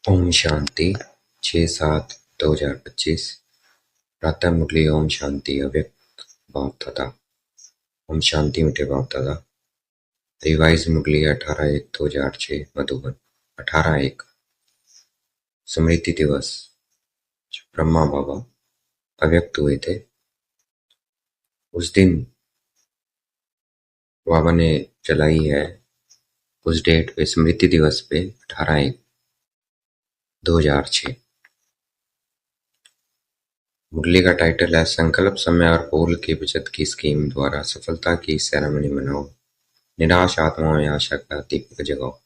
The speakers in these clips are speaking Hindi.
ओम शांति 6/7/2025 प्रातः मुरली ओम शांति अव्यक्त बाप दादा। ओम शांति मीठे बाप दादा। रिवाइज मुरली 18/1/2006 मधुबन 18/1 स्मृति दिवस। ब्रह्मा बाबा अव्यक्त हुए थे। उस दिन बाबा ने चलाई है उस डेट पे स्मृति दिवस पे 18/1/2006। मुरली का टाइटल है संकल्प समय और बोल की बचत की स्कीम द्वारा सफलता की सेरेमनी मनाओ, निराश आत्माओं में आशा का दीपक जगाओ।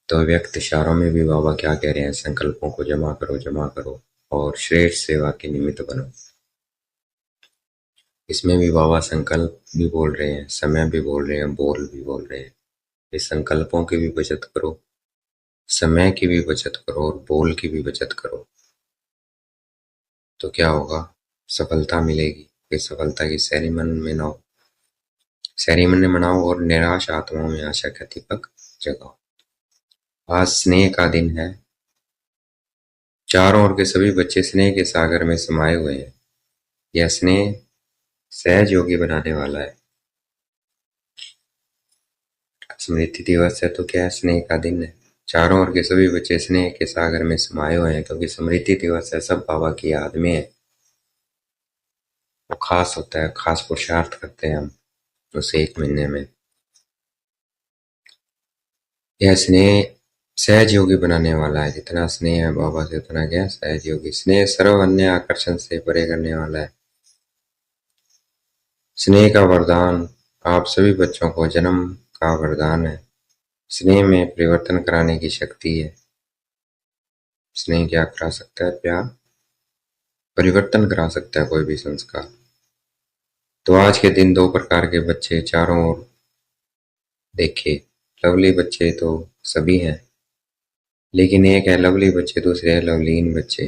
तो व्यक्त इशारों में भी बाबा क्या कह रहे हैं, संकल्पों को जमा करो और श्रेष्ठ सेवा के निमित्त बनो। इसमें भी बाबा संकल्प भी बोल रहे हैं, समय भी बोल रहे हैं, बोल भी बोल रहे हैं। इस संकल्पों की भी बचत करो, समय की भी बचत करो और बोल की भी बचत करो, तो क्या होगा, सफलता मिलेगी। इस सफलता की सेरेमनी मनाओ और निराश आत्माओं में आशा का दीपक जगाओ। आज स्नेह का दिन है। चारों ओर के सभी बच्चे स्नेह के सागर में समाये हुए हैं। यह स्नेह सहज योगी बनाने वाला है। स्मृति दिवस है तो क्या है, स्नेह का दिन है। चारों ओर के सभी बच्चे स्नेह के सागर में समाये हुए हैं, क्योंकि स्मृति दिवस है, सब बाबा की याद में है। वो खास होता है, खास पुरुषार्थ करते हैं हम उस एक महीने में। यह स्नेह सहज योगी बनाने वाला है। जितना स्नेह है बाबा से उतना क्या, सहज योगी। स्नेह सर्व अन्य आकर्षण से परे करने वाला है। स्नेह का वरदान आप सभी बच्चों को जन्म का वरदान है। स्नेह में परिवर्तन कराने की शक्ति है। स्नेह क्या करा सकता है, प्यार परिवर्तन करा सकता है कोई भी संस्कार। तो आज के दिन दो प्रकार के बच्चे चारों ओर देखे। लवली बच्चे तो सभी हैं, लेकिन एक है लवली बच्चे, दूसरे है लवलीन बच्चे।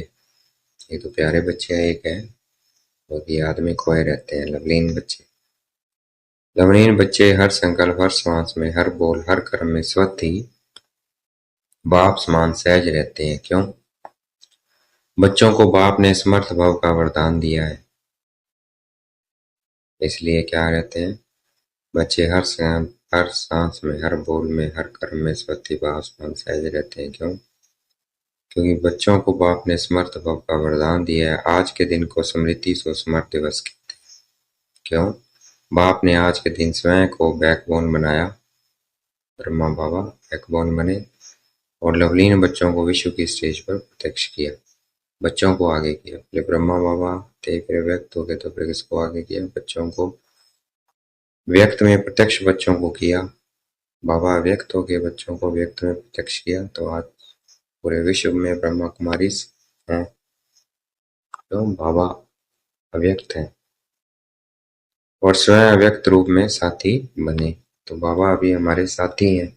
ये तो प्यारे बच्चे हैं, एक है वो याद में खोए रहते हैं, लवलीन बच्चे। लवलीन बच्चे हर संकल्प, हर श्वास में, हर बोल, हर कर्म में स्वतः ही बाप समान सहज रहते हैं। क्यों? बच्चों को बाप ने समर्थ भाव का वरदान दिया है, इसलिए क्या रहते हैं बच्चे हर सांस में, हर बोल में, हर कर्म में स्वतः भाव समान सहज रहते हैं। क्यों? क्योंकि बच्चों को बाप ने समर्थ भाव का वरदान दिया है। आज के दिन को स्मृति सुस्मृत दिवस कहते हैं। क्यों? बाप ने आज के दिन स्वयं को बैकबोन बनाया, ब्रह्मा बाबा बैकबोन बने और लवलीन बच्चों को विश्व की स्टेज पर प्रत्यक्ष किया। बच्चों को आगे किया। पहले ब्रह्मा बाबा थे, फिर व्यक्त हो गए, तो फिर किसको आगे किया, बच्चों को। व्यक्त में प्रत्यक्ष बच्चों को किया। बाबा व्यक्त हो गए, बच्चों को व्यक्त में प्रत्यक्ष किया। तो आज पूरे विश्व में ब्रह्मा कुमारी हैं, तो बाबा अव्यक्त हैं और स्वयं अव्यक्त रूप में साथी बने। तो बाबा अभी हमारे साथी हैं।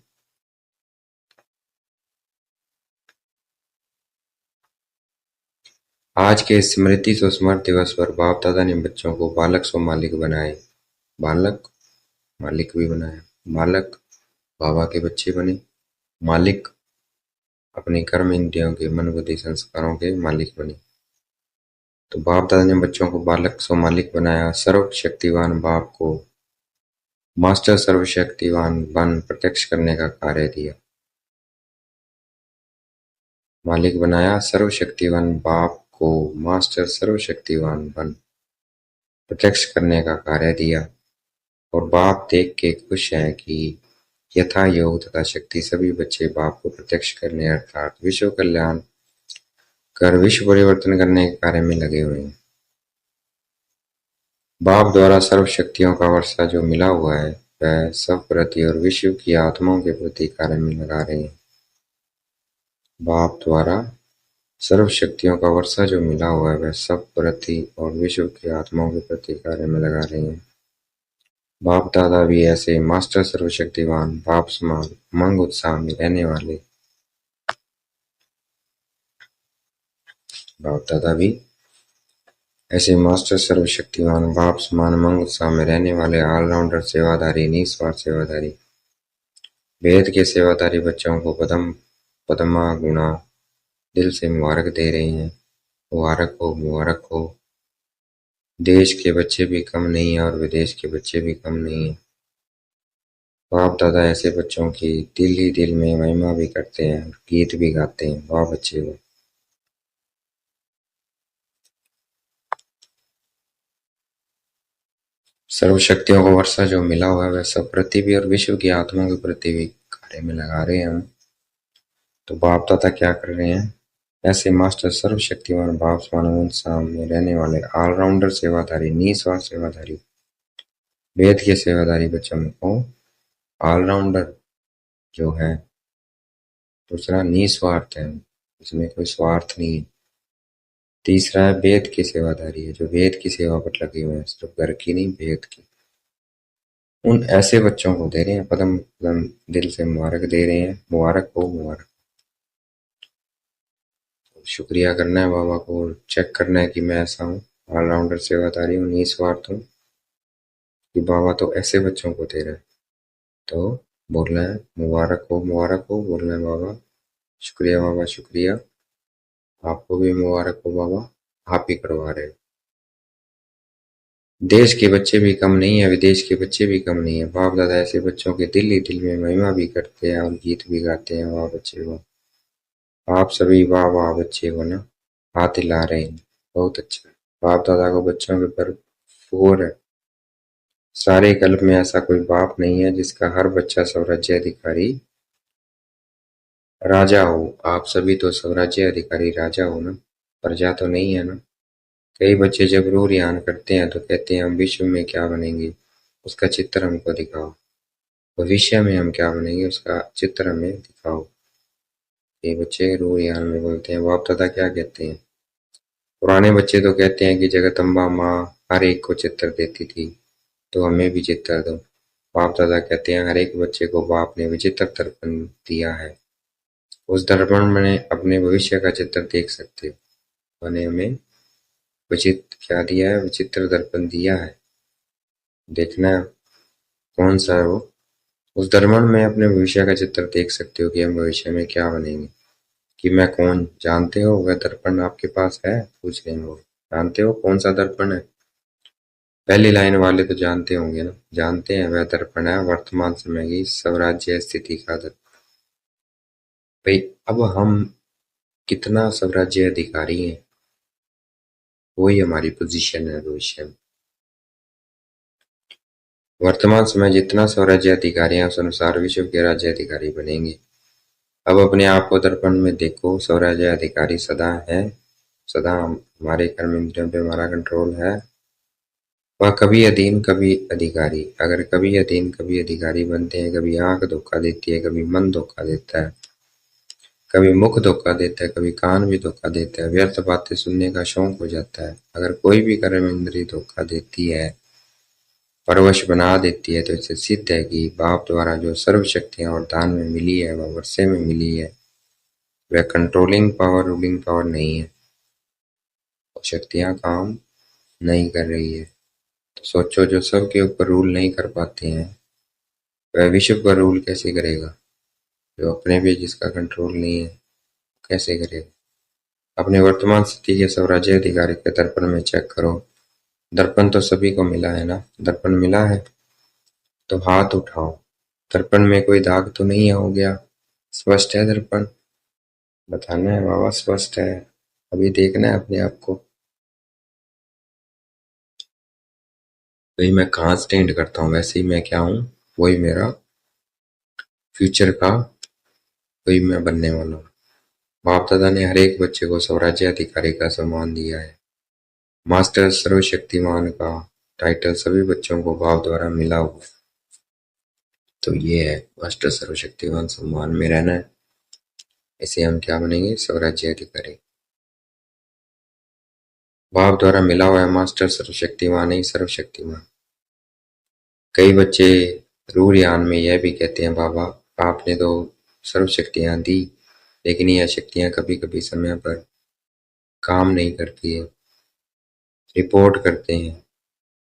आज के स्मृति सुस्मृत दिवस पर बाप दादा ने बच्चों को बालक सो मालिक बनाए। बालक मालिक भी बनाया। बालक बाबा के बच्चे बने, मालिक अपने कर्म इंद्रियों के, मन बुद्धि संस्कारों के मालिक बने। तो बाप दादा ने बच्चों को बालक सो मालिक बनाया। सर्वशक्तिवान बाप को मास्टर सर्वशक्तिवान बन प्रत्यक्ष करने का कार्य दिया। मालिक बनाया, सर्वशक्तिवान बाप को मास्टर सर्वशक्तिवान बन प्रत्यक्ष करने का कार्य दिया। और बाप देख के खुश है कि यथा योग तथा शक्ति सभी बच्चे बाप को प्रत्यक्ष करने अर्थात विश्व कल्याण कर विश्व परिवर्तन करने के कार्य में लगे हुए हैं। बाप द्वारा सर्व शक्तियों का वर्षा जो मिला हुआ है वह सब प्रति और विश्व की आत्माओं के प्रति कार्य में लगा रहे हैं। बाप द्वारा सर्व शक्तियों का वर्षा जो मिला हुआ है वह सब प्रति और विश्व की आत्माओं के प्रति कार्य में लगा रहे हैं। बाप दादा भी ऐसे मास्टर सर्वशक्तिवान बाप समान उमंग उत्साह में रहने वाले, बाप दादा भी ऐसे मास्टर सर्वशक्तिवान बाप समान उमंग उत्साह में रहने वाले ऑलराउंडर सेवाधारी, निस्वार्थ सेवाधारी वेद के सेवाधारी बच्चों को पदम पदमा गुणा दिल से मुबारक दे रहे हैं। मुबारक हो, मुबारक हो। देश के बच्चे भी कम नहीं हैं और विदेश के बच्चे भी कम नहीं हैं। बाप दादा ऐसे बच्चों की दिल ही दिल में महिमा भी करते हैं और गीत भी गाते हैं। वाह बच्चे वाह। सर्वशक्तियों को वर्षा जो मिला हुआ है वह सब पृथ्वी और विश्व की आत्माओं के प्रति भी कार्य में लगा रहे हैं हम। तो बाप दादा क्या कर रहे हैं? ऐसे मास्टर सर्वशक्तिमान बाप स्वानंद में रहने वाले ऑलराउंडर सेवाधारी निस्वार्थ सेवाधारी वेद के सेवाधारी बच्चों को ऑलराउंडर जो है, दूसरा निस्वार्थ है, इसमें कोई स्वार्थ नहीं है। तीसरा है वेद की सेवाधारी है, जो वेद की सेवा पर लगे हुए हैं, सिर्फ घर की नहीं वेद की। उन ऐसे बच्चों को दे रहे हैं पदम पदम दिल से मुबारक दे रहे हैं। मुबारक हो, मुबारक। शुक्रिया करना है बाबा को और चेक करना है कि मैं ऐसा हूँ, ऑलराउंडर सेवाधारी हूँ, निस्वार्थ हूँ कि बाबा तो ऐसे बच्चों को दे रहे हैं। तो बोलना है मुबारक हो, मुबारक हो। बोलना है बाबा शुक्रिया, बाबा शुक्रिया। आपको भी मुबारक हो बाबा, आप ही करवा रहे हो। देश के बच्चे भी कम नहीं है, विदेश के बच्चे भी कम नहीं है। बाप दादा ऐसे बच्चों के दिल ही दिल में महिमा भी करते हैं और गीत भी गाते हैं। वाह बच्चे वाह। आप सभी वाह वाह बच्चे को ना हाथ हिला रहे हैं, बहुत अच्छा। बाप दादा को बच्चों के ऊपर फोर है। सारे कल्प में ऐसा कोई बाप नहीं है जिसका हर बच्चा स्वराज्य अधिकारी राजा हो। आप सभी तो स्वराज्य अधिकारी राजा हो ना, प्रजा तो नहीं है ना। कई बच्चे जब रू रियान करते हैं तो कहते हैं हम विश्व में क्या बनेंगे, उसका चित्र हमको दिखाओ। भविष्य में हम क्या बनेंगे, उसका चित्र हमें दिखाओ। ये बच्चे रू रियान में बोलते हैं। बाप दादा क्या कहते हैं? पुराने बच्चे तो कहते हैं कि जगदम्बा माँ हर एक को चित्र देती थी, तो हमें भी चित्र दो। बाप दादा कहते हैं हर एक बच्चे को बाप ने विचित्र दर्पण दिया है, उस दर्पण में अपने भविष्य का चित्र देख सकते हो। मैंने हमें विचित्र क्या दिया है? विचित्र दर्पण दिया है। देखना है कौन सा है वो। उस दर्पण में अपने भविष्य का चित्र देख सकते हो कि हम भविष्य में क्या बनेंगे। कि मैं कौन जानते हो? वह दर्पण आपके पास है? पूछ रहे हैं वो। जानते हो कौन सा दर्पण है? पहली लाइन वाले तो जानते होंगे ना। जानते हैं वह दर्पण है वर्तमान समय की स्वराज्य स्थिति का दर्पण। भाई अब हम कितना स्वराज्य अधिकारी हैं, वही हमारी पोजीशन है भविष्य में। वर्तमान समय जितना स्वराज्य अधिकारी हैं उस अनुसार विश्व के राज्य अधिकारी बनेंगे। अब अपने आप को दर्पण में देखो। स्वराज्य अधिकारी सदा है, सदा हमारे कर्म इंद्रियों पे हमारा कंट्रोल है। वह कभी अधीन कभी अधिकारी। अगर कभी अधीन कभी अधिकारी बनते हैं, कभी आंख धोखा देती है, कभी मन धोखा देता है, कभी मुख धोखा देता है, कभी कान भी धोखा देता है, व्यर्थ बातें सुनने का शौक हो जाता है। अगर कोई भी कर्म इंद्री धोखा देती है, परवश बना देती है, तो इससे सिद्ध है कि बाप द्वारा जो सर्व शक्तियां और दान में मिली है वह वर्षे में मिली है। वह कंट्रोलिंग पावर रूलिंग पावर नहीं है, वो शक्तियां काम नहीं कर रही है। तो सोचो जो सबके ऊपर रूल नहीं कर पाते हैं वह विश्व पर रूल कैसे करेगा? जो अपने भी जिसका कंट्रोल नहीं है कैसे करेगा? अपने वर्तमान स्थिति के स्वराज्य अधिकारी के दर्पण में चेक करो। दर्पण तो सभी को मिला है ना। दर्पण मिला है तो हाथ उठाओ। दर्पण में कोई दाग तो नहीं हो गया? स्पष्ट है दर्पण? बताना है बाबा स्पष्ट है। अभी देखना है अपने आप को भाई मैं कहाँ स्टैंड करता हूँ, वैसे ही मैं क्या हूँ वही मेरा फ्यूचर का, वही मैं बनने वाला हूँ। बाप दादा ने हर एक बच्चे को स्वराज्य अधिकारी का सम्मान दिया है। मास्टर सर्वशक्तिमान का टाइटल सभी बच्चों को बाप द्वारा मिला हुआ है। तो ये है मास्टर सर्वशक्तिमान सम्मान में रहना है। इसे हम क्या बनेंगे? स्वराज्य अधिकारी। बाप द्वारा मिला हुआ है मास्टर सर्वशक्तिमान ही सर्वशक्तिमान। कई बच्चे रूरयान में यह भी कहते हैं बाबा आपने तो सर्व शक्तियां दी, लेकिन यह शक्तियां कभी कभी समय पर काम नहीं करती है। रिपोर्ट करते हैं,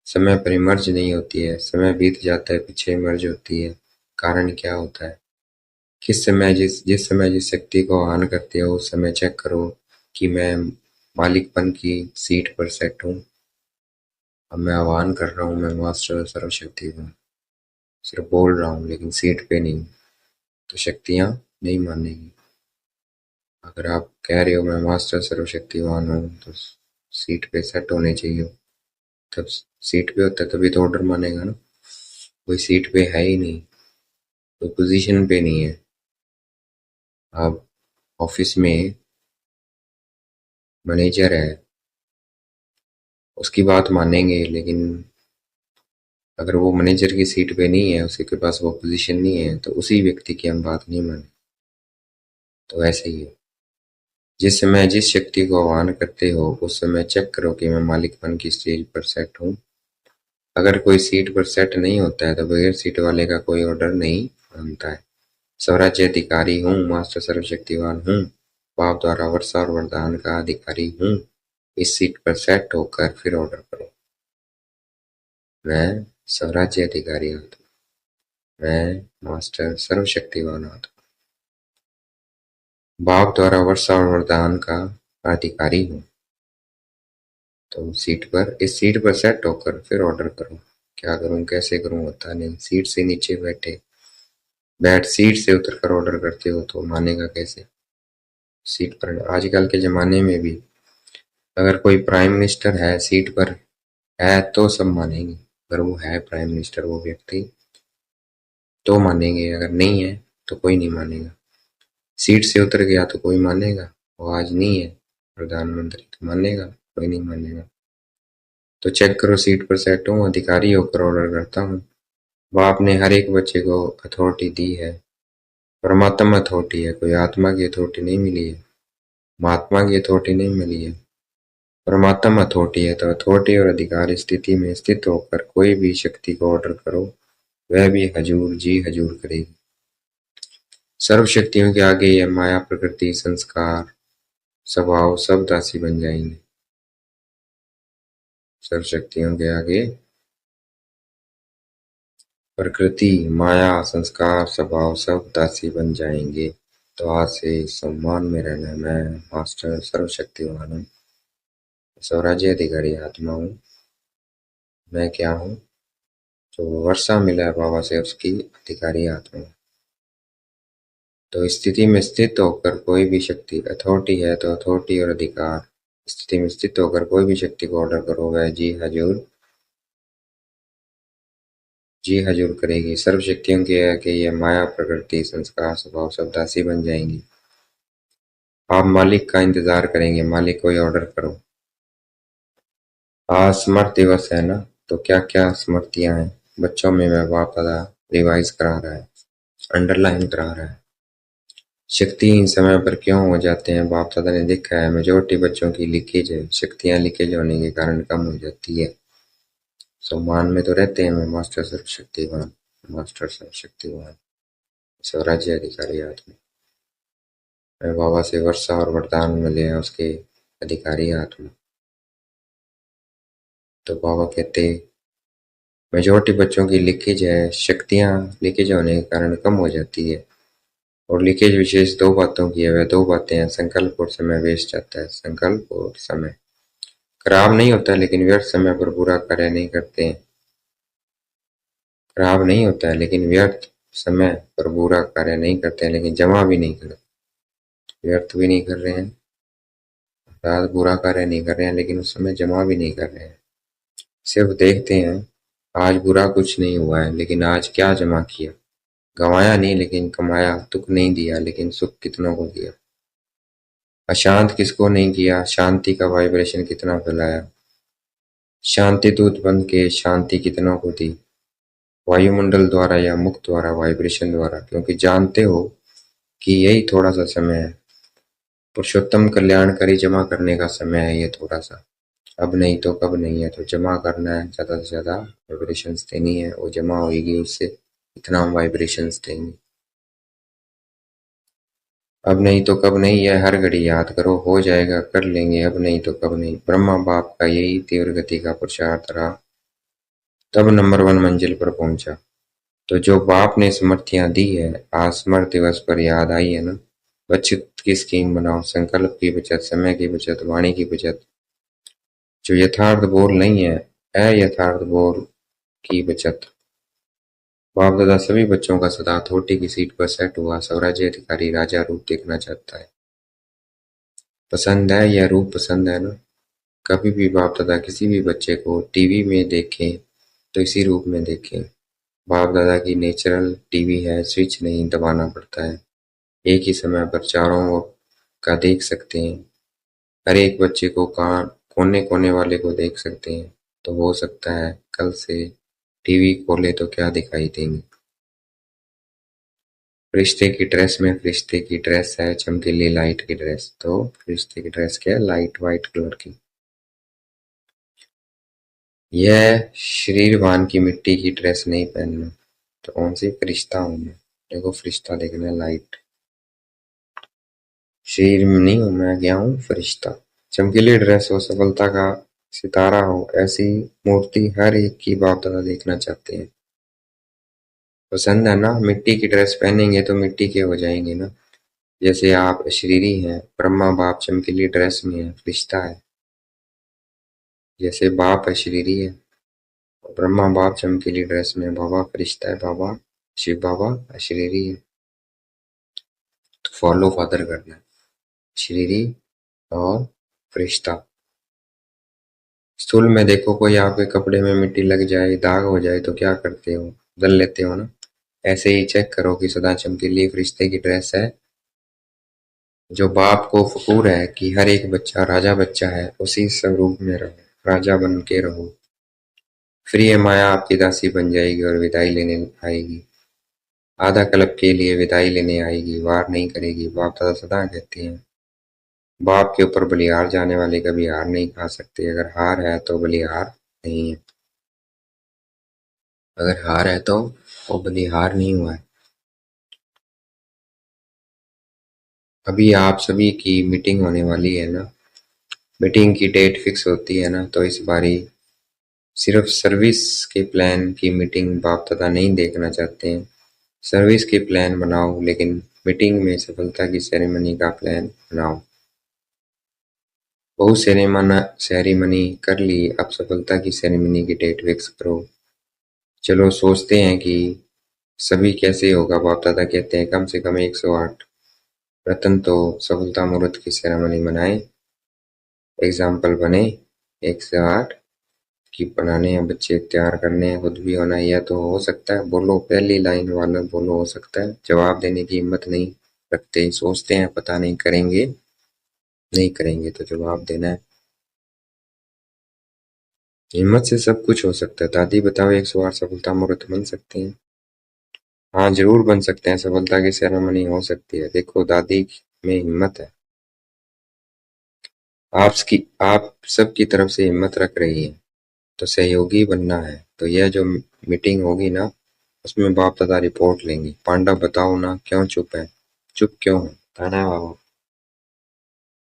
समय पर मर्ज नहीं होती है, समय बीत जाता है पीछे मर्ज होती है। कारण क्या होता है? किस समय जिस समय जिस शक्ति को आह्वान करते हो उस समय चेक करो कि मैं मालिकपन की सीट पर सेट हूँ। अब मैं आह्वान कर रहा हूँ, मैं मास्टर सर्वशक्ति हूँ, सिर्फ बोल रहा हूँ लेकिन सीट पे नहीं। तो शक्तियाँ नहीं मानेगी। अगर आप कह रहे हो मैं मास्टर सर्वशक्तिवान हूँ तो सीट पे सेट होने चाहिए। तब सीट पे होता है तभी तो ऑर्डर मानेगा ना। कोई सीट पे है ही नहीं, कोई पोजीशन पे नहीं है। आप ऑफिस में मैनेजर है, उसकी बात मानेंगे, लेकिन अगर वो मैनेजर की सीट पे नहीं है, उसके पास वो पोजीशन नहीं है, तो उसी व्यक्ति की हम बात नहीं माने। तो ऐसे ही है, जिस समय जिस शक्ति को आह्वान करते हो उस समय चेक करो कि मैं मालिकपन की स्टेज पर सेट हूँ। अगर कोई सीट पर सेट नहीं होता है तो बगैर सीट वाले का कोई ऑर्डर नहीं मानता है। स्वराज्य अधिकारी हूँ, मास्टर सर्वशक्तिवान हूँ, बाप द्वारा वर्षा और वरदान का अधिकारी हूँ। इस सीट पर सेट होकर फिर ऑर्डर करो। मैं स्वराज्य अधिकारी आत्मा, मैं मास्टर सर्वशक्तिवान आत्मा, बाप द्वारा वर्षा और वरदान का अधिकारी हूँ। तो इस सीट पर सेट होकर फिर ऑर्डर करो। क्या करूं, कैसे करूं होता नहीं। सीट से नीचे सीट से उतर कर ऑर्डर करते हो तो मानेगा कैसे। सीट पर आजकल के जमाने में भी अगर कोई प्राइम मिनिस्टर है, सीट पर है तो सब मानेंगे। अगर वो है प्राइम मिनिस्टर वो व्यक्ति तो मानेंगे, अगर नहीं है तो कोई नहीं मानेगा। सीट से उतर गया तो कोई मानेगा, वो आज नहीं है प्रधानमंत्री तो मानेगा, कोई नहीं मानेगा। तो चेक करो सीट पर सेट हूँ, अधिकारी होकर ऑर्डर करता हूँ। बाप ने हर एक बच्चे को अथॉरिटी दी है। परमात्मा अथॉरिटी है, कोई आत्मा की अथॉरिटी नहीं मिली है, महात्मा की अथॉरिटी नहीं मिली है। परमात्मा अथॉरिटी है, तो अथॉरिटी और अधिकार स्थिति में स्थित होकर कोई भी शक्ति को ऑर्डर करो, वह भी हजूर जी हजूर करेगी। सर्व शक्तियों के आगे यह माया, प्रकृति, संस्कार, स्वभाव सब दासी बन जाएंगे। सर्व शक्तियों के आगे प्रकृति, माया, संस्कार, स्वभाव सब दासी बन जाएंगे। तो आज से सम्मान में रहना। मैं मास्टर सर्वशक्तिवान हूँ, स्वराज्य अधिकारी आत्मा हूँ। मैं क्या हूँ, जो वर्षा मिला है बाबा से उसकी अधिकारी आत्मा हूँ। तो स्थिति में स्थित होकर कोई भी शक्ति, अथॉरिटी है तो अथॉरिटी और अधिकार स्थिति में स्थित होकर कोई भी शक्ति को ऑर्डर करो, वह जी हजूर करेगी। सर्व शक्तियों के आगे यह माया, प्रकृति, संस्कार, स्वभाव सब दासी बन जाएंगी। आप मालिक का इंतजार करेंगे, मालिक कोई ऑर्डर करो। आज स्मृत दिवस है ना, तो क्या क्या स्मृतियां हैं बच्चों में, मैं बाप दादा रिवाइज करा रहा है, अंडरलाइन करा रहा है। शक्तिहीन समय पर क्यों हो जाते हैं, बाप दादा ने देखा है मेजोरिटी बच्चों की लीकेज है, शक्तियां लीकेज होने के कारण कम हो जाती है। सम्मान में तो रहते हैं, मैं मास्टर सर्वशक्तिवान, मास्टर सर्वशक्तिवान, स्वराज्य अधिकारी आत्मा। मैं बाबा से वर्षा और वरदान मिले हैं, उसके अधिकारी आत्मा। तो बाबा कहते मेजोरिटी बच्चों की लीकेज है, शक्तियां लीकेज होने के कारण कम हो जाती है। और लीकेज विशेष दो बातों की है, वह दो बातें हैं, संकल्प और समय वेस्ट जाता है। संकल्प और समय खराब नहीं होता लेकिन व्यर्थ समय पर बुरा कार्य नहीं करते हैं। खराब नहीं होता है लेकिन व्यर्थ समय पर बुरा कार्य नहीं करते हैं, लेकिन जमा भी नहीं करते। व्यर्थ भी नहीं कर रहे हैं, अर्थात बुरा कार्य नहीं कर रहे हैं, लेकिन उस समय जमा भी नहीं कर रहे हैं। सिर्फ देखते हैं आज बुरा कुछ नहीं हुआ है, लेकिन आज क्या जमा किया। गंवाया नहीं लेकिन कमाया, दुख नहीं दिया लेकिन सुख कितनों को दिया। अशांत किसको नहीं किया, शांति का वाइब्रेशन कितना फैलाया। शांति दूत बन के शांति कितनों को दी, वायुमंडल द्वारा या मुख द्वारा, वाइब्रेशन द्वारा। क्योंकि जानते हो कि यही थोड़ा सा समय है, पुरुषोत्तम कल्याणकारी जमा करने का समय है ये थोड़ा सा। अब नहीं तो कब नहीं है, तो जमा करना है, ज्यादा से ज्यादा वाइब्रेशंस देनी है, वो जमा होगी उससे इतना हम वाइब्रेशंस देंगे। अब नहीं तो कब नहीं है, हर घड़ी याद करो, हो जाएगा कर लेंगे, अब नहीं तो कब नहीं। ब्रह्मा बाप का यही तीव्र गति का पुरुषार्थ रहा, तब नंबर 1 मंजिल पर पहुंचा। तो जो बाप ने समृद्धियां दी है, आज समर्थ दिवस पर याद आई है ना। बचत की स्कीम बनाओ, संकल्प की बचत, समय की बचत, वाणी की बचत। जो यथार्थ बोल नहीं है, अयथार्थ बोल की बचत। बाप दादा सभी बच्चों का सदा अथॉरिटी की सीट पर सेट हुआ स्वराज्य अधिकारी राजा रूप देखना चाहता है। पसंद है, यह रूप पसंद है ना। कभी भी बाप दादा किसी भी बच्चे को टीवी में देखें तो इसी रूप में देखें। बाप दादा की नेचुरल टीवी है, स्विच नहीं दबाना पड़ता है। एक ही समय पर चारों ओर का देख सकते हैं। हर एक बच्चे को कान कोने कोने वाले को देख सकते हैं। तो हो सकता है कल से टीवी खोले तो क्या दिखाई देंगे। फरिश्ते की ड्रेस में फरिश्ते की ड्रेस है चमकीली लाइट की ड्रेस। तो फरिश्ते की ड्रेस क्या है? लाइट वाइट कलर की। यह शरीरवान की मिट्टी की ड्रेस नहीं पहनना। तो कौन सी? फरिश्ता हूं मैं। देखो फरिश्ता देखना है, लाइट। शरीर में नहीं हूं मैं, गया हूं फरिश्ता। चमकीली ड्रेस हो, सफलता का सितारा हो, ऐसी मूर्ति हर एक की बाप दादा देखना चाहते हैं। पसंद है ना। मिट्टी की ड्रेस पहनेंगे तो मिट्टी के हो जाएंगे ना। जैसे आप अशरीरी हैं, ब्रह्मा बाप चमकीली ड्रेस में है, फरिश्ता है। जैसे बाप अशरीरी है, ब्रह्मा बाप चमकीली ड्रेस में, बाबा फरिश्ता है, बाबा शिव बाबा अशरीरी है। तो फॉलो फादर करना है, अशरीरी और फरिश्ता। स्थूल में देखो, कोई आपके कपड़े में मिट्टी लग जाए, दाग हो जाए तो क्या करते हो? बदल लेते हो ना। ऐसे ही चेक करो कि सदा चमकीली फरिश्ते की ड्रेस है। जो बाप को फखूर है कि हर एक बच्चा राजा बच्चा है, उसी स्वरूप में रहो, राजा बन के रहो। फिर ये माया आपकी दासी बन जाएगी और विदाई लेने आएगी। आधा कल्प के लिए विदाई लेने आएगी, वार नहीं करेगी। बाप दादा सदा कहते हैं, बाप के ऊपर बलिहार जाने वाले कभी हार नहीं खा सकते। अगर हार है तो बलिहार नहीं है। अगर हार है तो वो बलिहार नहीं हुआ है। अभी आप सभी की मीटिंग होने वाली है ना। मीटिंग की डेट फिक्स होती है ना, तो इस बारी सिर्फ सर्विस के प्लान की मीटिंग बाप दादा नहीं देखना चाहते हैं। सर्विस के प्लान बनाओ, लेकिन मीटिंग में सफलता की सेरेमनी का प्लान बनाओ। बहुत सेरेमनी कर ली, अब सफलता की सेरेमनी की डेट फिक्स करो। चलो सोचते हैं कि सभी कैसे होगा। बाप दादा कहते हैं कम से कम 108 रतन तो सफलता मुहूर्त की सेरेमनी मनाए। एग्जाम्पल बने। 108 की बनाने हैं, बच्चे तैयार करने हैं, खुद भी होना है। यह तो हो सकता है, बोलो पहली लाइन वाला बोलो, हो सकता है। जवाब देने की हिम्मत नहीं रखते, सोचते हैं पता नहीं करेंगे नहीं करेंगे, तो जवाब देना है। हिम्मत से सब कुछ हो सकता है। दादी बताओ 108 सफलता मुहूर्त बन सकते हैं? हाँ जरूर बन सकते हैं, सफलता की सेरेमनी हो सकती है। देखो दादी में हिम्मत है, आप सबकी तरफ से हिम्मत रख रही है, तो सहयोगी बनना है। तो यह जो मीटिंग होगी ना, उसमें बाप दादा रिपोर्ट लेंगे। पांडव बताओ ना, क्यों चुप है? चुप क्यों है? बताना है बाबा।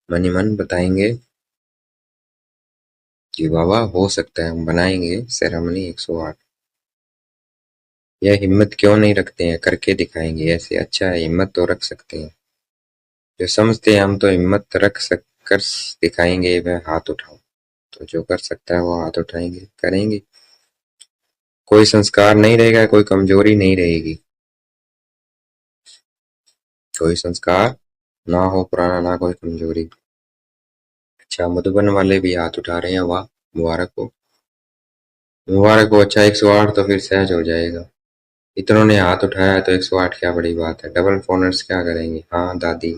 मन ही मन बताएंगे कि बाबा हो सकता है, हम बनाएंगे सेरेमनी 108। यह हिम्मत क्यों नहीं रखते हैं? करके दिखाएंगे ऐसे। अच्छा है, हिम्मत तो रख सकते हैं। जो समझते हैं हम तो हिम्मत कर दिखाएंगे, वह हाथ उठाओ। तो जो कर सकता है वो हाथ उठाएंगे, करेंगे। कोई संस्कार नहीं रहेगा, कोई कमजोरी नहीं रहेगी। कोई संस्कार ना हो पुराना, ना कोई कमजोरी। अच्छा, मधुबन वाले भी हाथ उठा रहे हैं, वाह, मुबारक हो। मुबारक हो। अच्छा 108 तो फिर सहज हो जाएगा। इतनों ने हाथ उठाया है तो 108 क्या बड़ी बात है। डबल फोनर्स क्या करेंगे? हाँ दादी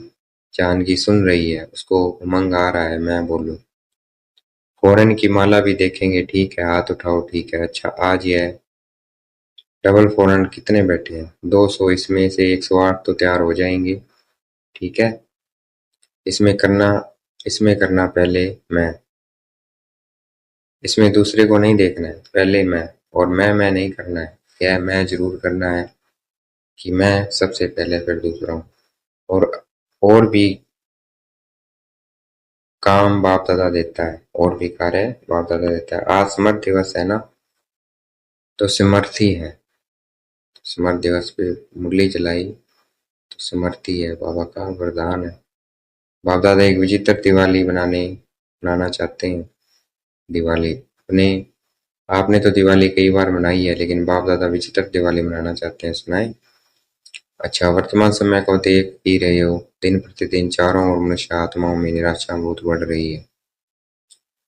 जानकी सुन रही है, उसको उमंग आ रहा है मैं बोलूं। फौरन की माला भी देखेंगे, ठीक है, हाथ उठाओ, ठीक है। अच्छा आज यह डबल फौरन कितने बैठे हैं? 200, इसमें से 108 तो तैयार हो जाएंगे, ठीक है। इसमें करना इसमें करना पहले मैं, इसमें दूसरे को नहीं देखना है, पहले मैं। और मैं नहीं करना है, यह मैं जरूर करना है कि मैं सबसे पहले फिर दूसरा हूँ। और और भी काम बाप दादा देता है, और भी कार्य बाप दादा देता है। आज समर्थ दिवस है ना, तो समर्थी है। समर्थ दिवस पे मुरली चलाई तो समर्थी है, बाबा का वरदान है। बाप दादा एक विचित्र दिवाली बनाना चाहते हैं। दिवाली अपने आपने तो दिवाली कई बार मनाई है, लेकिन बाप दादा विचित्र दिवाली मनाना चाहते हैं, सुनाए। अच्छा, वर्तमान समय को देख ही रहे हो, दिन प्रतिदिन चारों ओर मनुष्य आत्माओं में निराशा बहुत बढ़ रही है।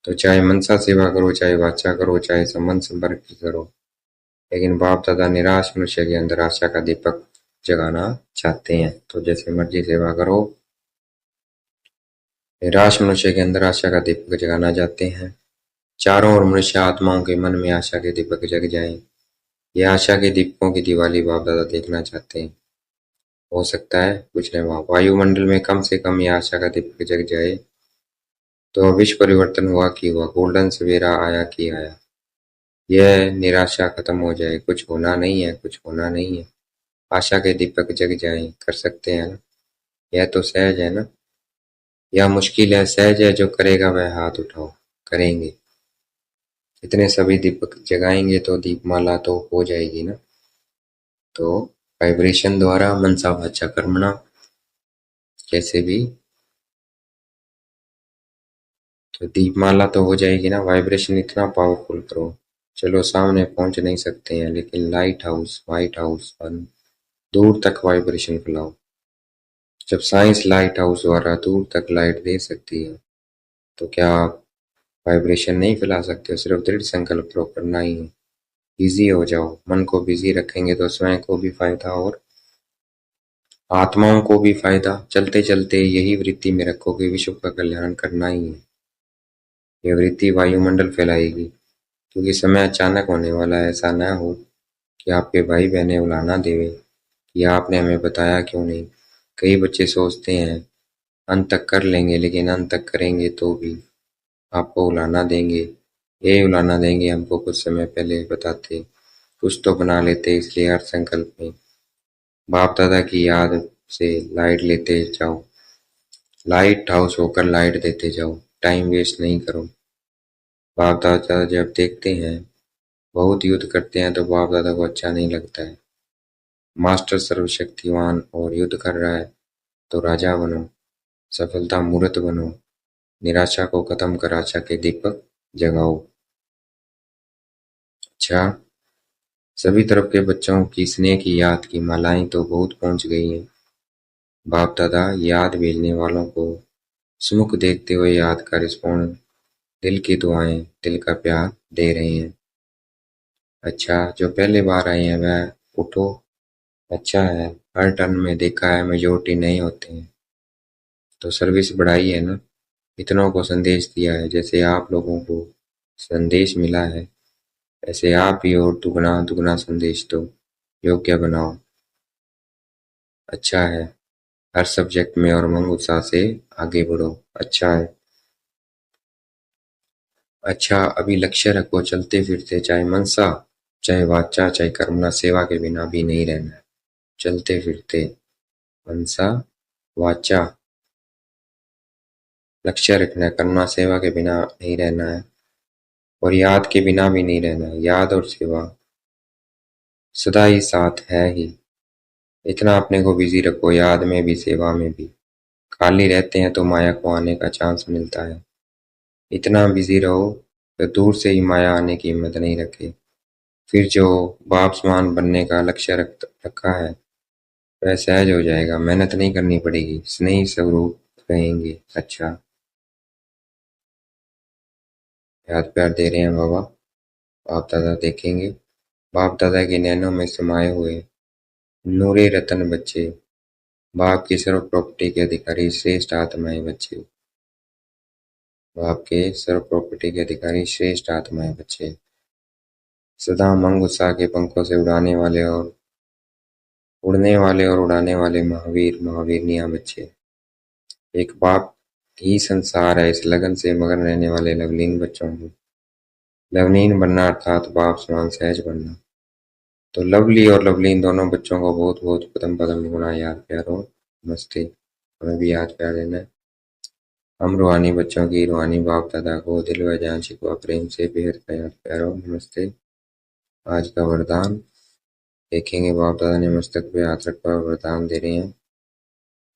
तो चाहे मनसा सेवा करो, चाहे वाचा करो, चाहे संबंध संपर्क की करो, लेकिन बाप दादा निराश मनुष्य के अंदर आशा का दीपक जगाना चाहते हैं। तो जैसे मर्जी सेवा करो, निराश मनुष्य के अंदर आशा का दीपक जगाना चाहते हैं। चारों ओर मनुष्य आत्माओं के मन में आशा के दीपक जग जाएं। ये आशा के दीपकों की दिवाली बाप दादा देखना चाहते हैं। हो सकता है कुछ नहीं, वहाँ वायुमंडल में कम से कम ये आशा का दीपक जग जाए तो विश्व परिवर्तन हुआ कि हुआ, गोल्डन सवेरा आया कि आया। यह निराशा खत्म हो जाए, कुछ होना नहीं है, कुछ होना नहीं है, आशा के दीपक जग जाएं। कर सकते हैं ना? यह तो सहज है ना? यह मुश्किल है, सहज है, जो करेगा वह हाथ उठाओ। करेंगे, इतने सभी दीपक जगाएंगे तो दीपमाला तो हो जाएगी ना। तो वाइब्रेशन द्वारा मनसा वाचा कर्मणा, कैसे भी तो दीपमाला तो हो जाएगी ना। वाइब्रेशन इतना पावरफुल करो। चलो सामने पहुंच नहीं सकते हैं, लेकिन लाइट हाउस, व्हाइट हाउस बन दूर तक वाइब्रेशन फैलाओ। जब साइंस लाइट हाउस द्वारा दूर तक लाइट दे सकती है, तो क्या आप वाइब्रेशन नहीं फैला सकते हो? सिर्फ दृढ़ संकल्प करो, करना ही है। बिजी हो जाओ, मन को बिजी रखेंगे तो स्वयं को भी फायदा और आत्माओं को भी फायदा। चलते चलते यही वृत्ति में रखो कि विश्व का कल्याण करना ही है। यह वृत्ति वायुमंडल फैलाएगी, क्योंकि समय अचानक होने वाला है। ऐसा न हो कि आपके भाई बहनें उलाहना देवे कि आपने हमें बताया क्यों नहीं। कई बच्चे सोचते हैं अंत तक कर लेंगे, लेकिन अंत तक करेंगे तो भी आपको उलाहना देंगे। ये उलाहना देंगे हमको कुछ समय पहले बताते, कुछ तो बना लेते। इसलिए हर संकल्प में बाप दादा की याद से लाइट लेते जाओ, लाइट हाउस होकर लाइट देते जाओ। टाइम वेस्ट नहीं करो। बाप दादा जब देखते हैं बहुत युद्ध करते हैं तो बाप दादा को अच्छा नहीं लगता है। मास्टर सर्वशक्तिवान और युद्ध कर रहा है तो राजा बनो, सफलता मूर्त बनो, निराशा को खत्म कर आशा के दीपक जगाओ। अच्छा, सभी तरफ के बच्चों की स्नेह की याद की मालाएं तो बहुत पहुंच गई हैं। बाप दादा याद भेजने वालों को सुमुख देखते हुए याद का रिस्पॉन्ड, दिल की दुआएं, दिल का प्यार दे रहे हैं। अच्छा, जो पहले बार आए हैं वह उठो। अच्छा है, हर टर्न में देखा है मेजोरिटी नहीं होते हैं, तो सर्विस बढ़ाई है ना। इतनों को संदेश दिया है, जैसे आप लोगों को संदेश मिला है ऐसे आप भी और दुगना दुगना संदेश दो, योग्य बनाओ। अच्छा है, हर सब्जेक्ट में और उमंग उत्साह से आगे बढ़ो। अच्छा है। अच्छा, अभी लक्ष्य रखो, चलते फिरते चाहे मनसा चाहे वाचा चाहे कर्मणा, सेवा के बिना भी नहीं रहना है। चलते फिरते मनसा वाचा लक्ष्य रखना है, कर्मणा सेवा के बिना नहीं रहना है, और याद के बिना भी नहीं रहना है। याद और सेवा सदा ही साथ है ही। इतना अपने को बिजी रखो, याद में भी सेवा में भी। खाली रहते हैं तो माया को आने का चांस मिलता है। इतना बिजी रहो तो दूर से ही माया आने की हिम्मत नहीं रखे। फिर जो बाप समान बनने का लक्ष्य रखा है वह सहज हो जाएगा, मेहनत नहीं करनी पड़ेगी, स्नेही स्वरूप रहेंगे। अच्छा, याद प्यार दे रहे हैं बाबा। बाप दादा देखेंगे, बाप दादा के नैनों में समाये हुए नूरे रतन बच्चे, बाप की सर्व प्रॉपर्टी के अधिकारी श्रेष्ठ आत्माएं बच्चे, बाप के सर्व प्रॉपर्टी के अधिकारी श्रेष्ठ आत्माएं बच्चे, सदा उमंग उत्साह के पंखों से उड़ने वाले और उड़ाने वाले महावीर महावीरनियां बच्चे। एक बाप ही संसार है, इस लगन से मगन रहने वाले लवलीन बच्चों को। लवलीन बनना अर्थात बाप समान सहज बनना। तो लवली और लवलीन दोनों बच्चों को बहुत बहुत पदम पदम गुणा याद प्यारो नमस्ते। हमें भी याद प्यार देना है। हम रूहानी बच्चों की रूहानी बाप दादा को दिल व जान शिकवा प्रेम से बेहद का याद प्यारो नमस्ते। आज का वरदान, देखेंगे बाप दादा ने मस्तक पे हाथ रखा और वरदान दे रहे हैं।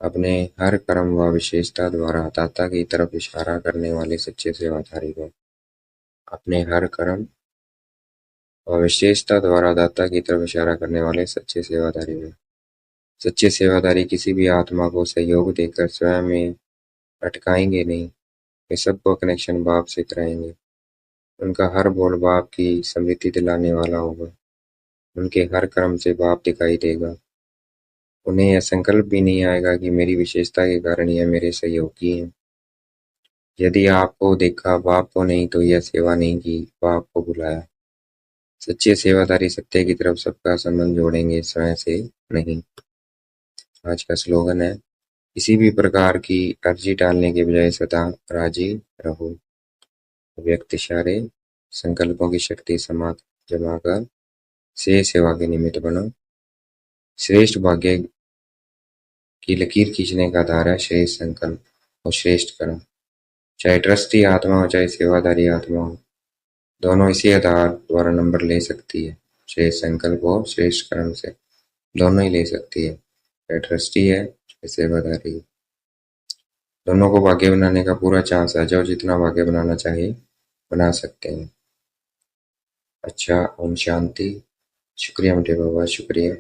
अपने हर कर्म व विशेषता द्वारा दाता की तरफ इशारा करने वाले सच्चे सेवाधारी को। अपने हर कर्म व विशेषता द्वारा दाता की तरफ इशारा करने वाले सच्चे सेवाधारी को। सच्चे सेवाधारी किसी भी आत्मा को सहयोग देकर स्वयं में अटकाएंगे नहीं। वे सबको कनेक्शन बाप से कराएंगे। उनका हर बोल बाप की स्मृति दिलाने वाला होगा। उनके हर कर्म से बाप दिखाई देगा। उन्हें यह संकल्प भी नहीं आएगा कि मेरी विशेषता के कारण यह मेरे सहयोगी हैं। यदि आपको देखा बाप को नहीं तो यह सेवा नहीं की, बाप को बुलाया। सच्चे सेवाधारी सत्य की तरफ सबका संबंध जोड़ेंगे, स्वयं से नहीं। आज का स्लोगन है, किसी भी प्रकार की अर्जी डालने के बजाय सदा राजी रहो। व्यक्त इशारे, संकल्पों की शक्ति जमा कर से सेवा के निमित्त बनो। श्रेष्ठ भाग्य की लकीर खींचने का आधार है श्रेष्ठ संकल्प और श्रेष्ठ कर्म। चाहे ट्रस्टी आत्मा हो चाहे सेवाधारी आत्मा हो, दोनों इसी आधार द्वारा नंबर ले सकती है। श्रेष्ठ संकल्प हो श्रेष्ठ कर्म से दोनों ही ले सकती है, चाहे ट्रस्टी है चाहे सेवाधारी है। दोनों को भाग्य बनाने का पूरा चांस है। जो जितना भाग्य बनाना चाहे बना सकते हैं। अच्छा, ओम शांति। शुक्रिया मोटे बाबा, शुक्रिया।